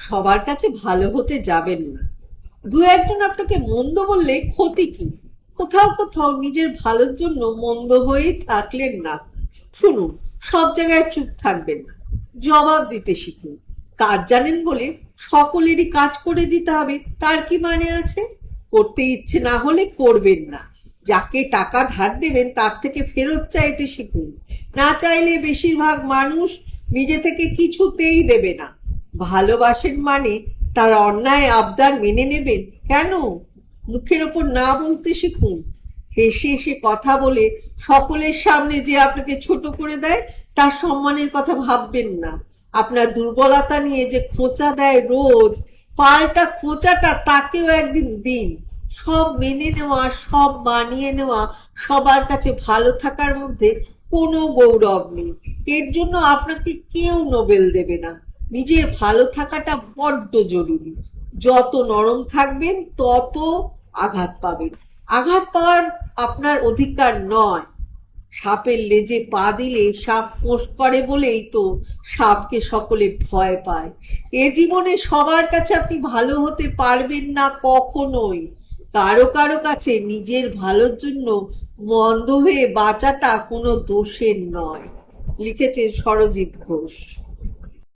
সবার কাছে ভালো হতে যাবেন না। দু একজন আপনাকে মন্দ বললে ক্ষতি কি? কোথাও কোথাও নিজের ভালোর জন্য মন্দ হয়েই থাকলেন না। শুনুন, সব জায়গায় চুপ থাকবেন না, জবাব দিতে শিখুন। কাজ জানেন বলে সকলেরই কাজ করে দিতে হবে তার কি মানে আছে? করতে ইচ্ছে না হলে করবেন না। যাকে টাকা ধার দেবেন তার থেকে ফেরত চাইতে শিখুন। না চাইলে বেশিরভাগ মানুষ নিজে থেকে কিছুতেই দেবে না। ভালোবাসেন মানে তার অন্যায় আবদার মেনে নেবেন কেন? মুখের ওপর না বলতে শিখুন। হেসে হেসে কথা বলে সকলের সামনে যে আপনাকে ছোট করে দেয় তার সম্মানের কথা ভাববেন না। আপনার দুর্বলতা নিয়ে যে খোঁচা দেয় রোজ, পাল্টা খোঁচাটা তাকেও একদিন দিন। সব মেনে নেওয়া, সব মানিয়ে নেওয়া, সবার কাছে ভালো থাকার মধ্যে কোনো গৌরব নেই। এর জন্য আপনাকে কেউ নোবেল দেবে না। নিজের ভালো থাকাটা বড্ড জরুরি। যত নরম থাকবেন তত আঘাত পাবেন। আঘাত পাওয়ার আপনার অধিকার নয়। সাপের লেজে পা দিলে সাপ ফোঁস করে বলেই তো সাপকে সকলে ভয় পায়। এ জীবনে সবার কাছে আপনি ভালো হতে পারবেন না কখনোই। কারো কারো কাছে নিজের ভালোর জন্য মন্দ হয়ে বাঁচাটা কোনো দোষের নয়। লিখেছেন সরজিৎ ঘোষ।